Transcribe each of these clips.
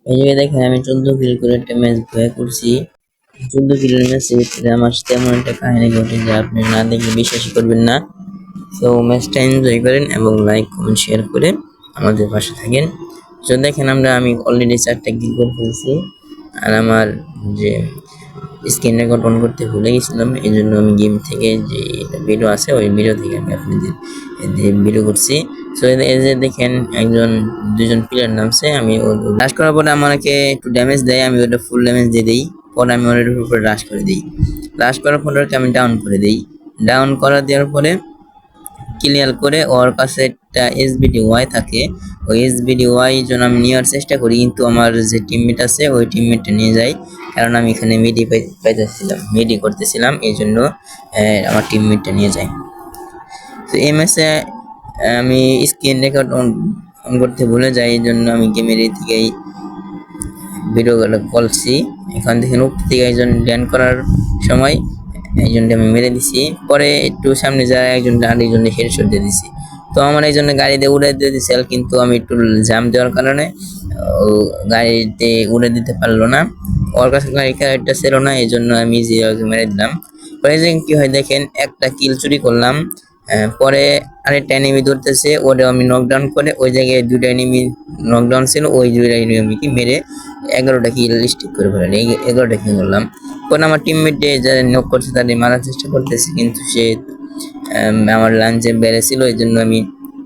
এই জায়গায় দেখেন আমি 14 কিল করে একটা ম্যাচ ভয় করছি। 14 কিলের ম্যাচের ভিতরে আমার তেমন একটা কাহিনী ঘটে যা আপনি না দেখলে বিশ্বাসই করবেন না। তো ম্যাচটা এনজয় করেন এবং লাইক কমেন্ট শেয়ার করে আমাদের পাশে থাকেন। তো দেখেন আমি অলরেডি 4টা কিল করে ফেলছি। আর আমার যে স্ক্রিন রেকর্ড অন করতে ভুলে গেছিলাম, এই জন্য আমি গেম থেকে যে ভিডিও আছে ওই ভিডিও থেকে আমি আপনাদের ভিডিও করছি। তো এই যে দেখেন দুজন প্লেয়ার নামছে, আমি রাশ করার পরে আমাকে একটু ড্যামেজ দেয়, আমি ওটা ফুল ড্যামেজ দিয়ে দিই। পরে আমি ওর উপরে রাশ করে দিই। রাশ করার পরে ওকে আমি ডাউন করে দিই। ডাউন করা দেওয়ার পরে ক্লিয়ার করে ওর কাছে একটা এসবিডি ওয়াই থাকে, ওই এসবিডি ওয়াই জন্য আমি নেওয়ার চেষ্টা করি, কিন্তু আমার যে টিমমেট আছে ওই টিমমেটটা নিয়ে যায়। কারণ আমি এখানে মেডি করতেছিলাম, এই জন্য আমার টিমমেটটা নিয়ে যায়। তো এই ম্যাচে আমি স্ক্রিন রেকর্ড অন করতে ভুলে যাই, এই জন্য আমি গেমের এই দিকেই ভিডিও করছি। এখান থেকে উপর থেকে একজন ল্যান্ড করার সময় একজনকে আমি মেরে দিছি। পরে একটু সামনে যায় আরেকজনকে হেডশট দিয়ে দিছি। তো আমার এই জন্য গাড়ি দিয়ে উড়ে দিয়ে দিছিল, কিন্তু আমি একটু জাম দেওয়ার কারণে ও গাড়িতে উড়ে দিতে পারলো না। ওর কাছে গাড়ি ক্যারেক্টার ছিল না, এই জন্য আমি ওকে মেরে দিলাম। পরে যে কি হয় দেখেন, একটা কিল চুরি করলাম। পরে আরেকটা এনিমি ধরতেছে, ওটা আমি নকডাউন করে ওই জায়গায় দুটো এনিমি নকডাউন ছিল, ওই দুইটা এনিমিকে মেরে 11টা কিল স্টিক করে ফেলেন। এই 11টা কিল করলাম। পরে আমার টিমমেটে যারা নক করছে তাদের মারার চেষ্টা করতেছে, কিন্তু সে আমার লাঞ্চে বেড়েছিল, এই জন্য আমি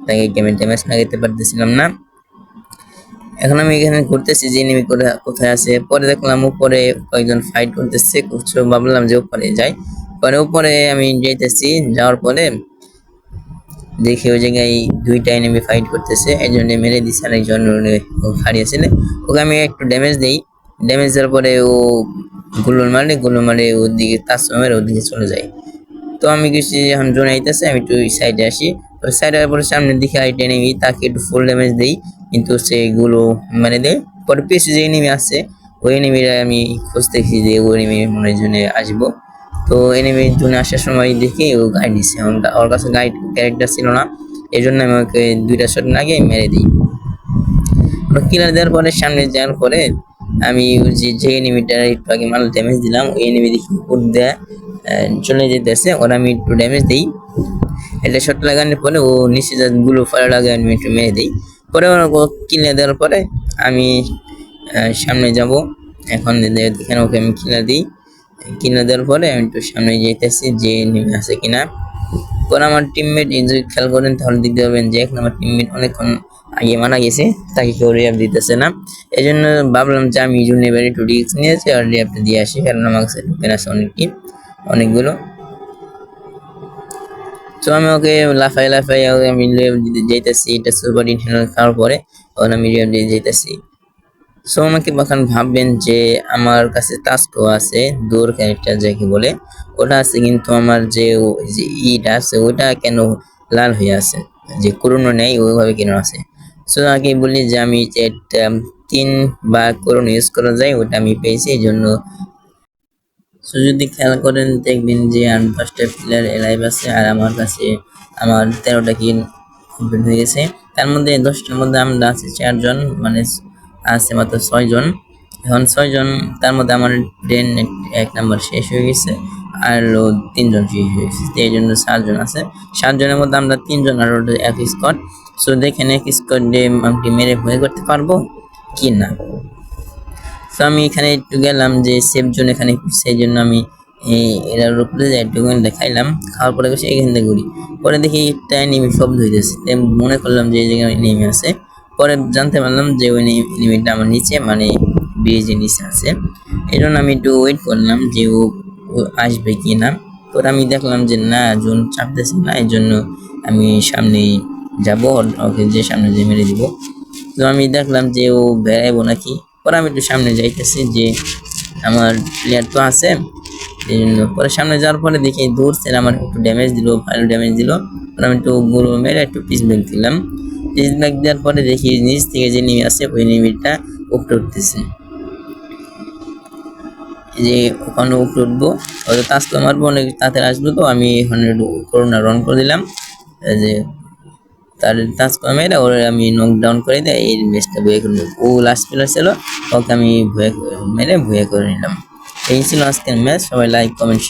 তাকে গেমে ড্যামেজ লাগাতে পারতেছিলাম না। এখন আমি এখানে ঘুরতেছি যে এনিমি কোথায় আছে। পরে দেখলাম উপরে কয়েকজন ফাইট করতেছে, ভাবলাম যে উপরে যাই। পরে উপরে আমি যাইতেছি, যাওয়ার পরে দেখি ওই জায়গায় দুইটা এনিমি ফাইট করতেছে, একজনে মেরে দিচ্ছে আর একজন হারিয়েছিল। ওকে আমি একটু ড্যামেজ দেই, ড্যামেজ দেওয়ার পরে ও গুলো মারে ওর দিকে তার ওদিকে চলে যায়। তো আমি কিছু এখন জোন আইতেছে, আমি একটু সাইডে আসি। সাইডে পরে সামনের দিকে আইটা এনিমি, তাকে একটু ফুল ড্যামেজ দেই, কিন্তু সে গুলো মেরে দেয়। পরে পিছু যে এনিমি আছে ওই এনিমিরা আমি খুঁজতেছি যে ওই এনিমি মনে জন্য আসবো। তো এনিমি জোনে আসার সময় দেখি ও গাইড দিচ্ছে, ওর কাছে গাইড ক্যারেক্টার ছিল না, এই জন্য আমি ওকে দুইটা শট লাগে মেরে দিই। কিলার দেওয়ার পরে সামনে যাওয়ার পরে আমি যে এনিমিটার একটু আগে মাল ড্যামেজ দিলাম, ওই এনিমি দেখি উপর দেয়া চলে যেতেছে, ওরা আমি একটু ড্যামেজ দিই। এটা শট লাগানোর পরে ও নিচে গুলো ফায়ার লাগে, আমি একটু মেরে দিই। পরে ওরা কিলে দেওয়ার পরে আমি সামনে যাব। এখন এখানে ওকে আমি কিলা দিই, কিলা দেওয়ার পরে আমি একটু সামনে যেতেছি যে নেমে আছে কিনা। পরে আমার টিমমেট যদি খেয়াল করেন তাহলে দেখতে পাবেন যে এখন আমার টিমমেট অনেকক্ষণ আগে মারা গেছে, তাকে কেউ রিয়াপ দিতেছে না। এই জন্য ভাবলাম যে আমি এবার একটু রিস্ক নিয়েছি আর রিয়াপটা দিয়ে আসি, কারণ আমার কাছে টোকেন আছে অনেকগুলো। তো আমি ওকে লাফাই ওকে আমি রিয়াপ দিতে যাইতেছি, এটা সুপার ইন্টারনাল খাওয়ার পরে তখন আমি রিয়াপ দিয়ে যাইতেছি। সো আমাকে এখন ভাববেন যে আমার কাছে টাস্কও আছে, দৌড় ক্যারেক্টার যাকে বলে ওটা আছে, কিন্তু আমার যে ইটা আছে ওটা কেন লাল হয়ে আছে, যে করোনা নেই ওইভাবে কেন আছে। সো আগে বলি যে আমি যে 3 বা করোনা ইউজ করা যায় ওটা আমি পেয়েছি, এই জন্য। সো যদি খেয়াল করেন দেখবেন যে 5টা প্লেয়ার এলাইভ আছে, আর আমার কাছে আমার 13টা কিল কমপ্লিট হয়ে গেছে। তার মধ্যে 10টার মধ্যে আমরা আছি 4 জন, মানে আছে মাত্র 6 জন। এখন 6 জন, তার মধ্যে আমার ট্রেন 1 নাম্বার শেষ হয়ে গেছে, আর 3 জন শেষ হয়ে গেছে, এই জন্য 7 জন আছে। 7 জনের মধ্যে আমরা 3 জন আর এক স্কোয়াড। সো দেখেন এক স্কোয়াডে আমি মেরে ভয় করতে পারবো কি না। তো আমি এখানে একটু গেলাম যে সেফ জোন এখানে, সেই জন্য আমি এটার উপরে যে একটু দেখাইলাম, খাওয়ার পরে গেছে এখান থেকে ঘুরি। পরে দেখি একটা এনিমি শব্দ হইতেছে, মনে করলাম যে এই জায়গায় এনিমি আছে। পরে জানতে পারলাম যে ওই এনিমিটা আমার নিচে, মানে ব্রিজের নিচে আছে। এই জন্য আমি একটু ওয়েট করলাম যে ও আসবে কি না। পরে আমি দেখলাম যে না, জোন চাপতেছে না, এই জন্য আমি সামনে যাব, ওকে যে সামনে যে মেরে দিব। তো আমি দেখলাম যে ও বেড়াইবো নাকি। পরে আমি একটু সামনে যাইতেছি যে আমার প্লেয়ার তো আছে, এই জন্য। পরে সামনে যাওয়ার পরে দেখি দৌড়ছে, আমার একটু ড্যামেজ দিল, ভালো ড্যামেজ দিল। পরে আমি একটু গুলো মেরে একটু পিস ব্যাক দিলাম। পিস ব্যাক দেওয়ার পরে দেখি নিচ থেকে যে নেমে আছে ওই নেমিটা উপরে উঠতেছে, যে ওখানে উপরে উঠবো, হয়তো টাস্ক মারবো, অনেক তাড়াতাড়ি আসবো। তো আমি এখানে করোনা রান করে দিলাম, যে তার টাচ করে মেরে ওরে আমি নকডাউন করে দেয়, এই ম্যাচটা ভুয়া করে নিলাম। ও লাস্ট প্লেয়ার ছিল, ওকে আমি মেরে ভুয়া করে নিলাম। এই ছিল আজকের ম্যাচ। সবাই লাইক কমেন্ট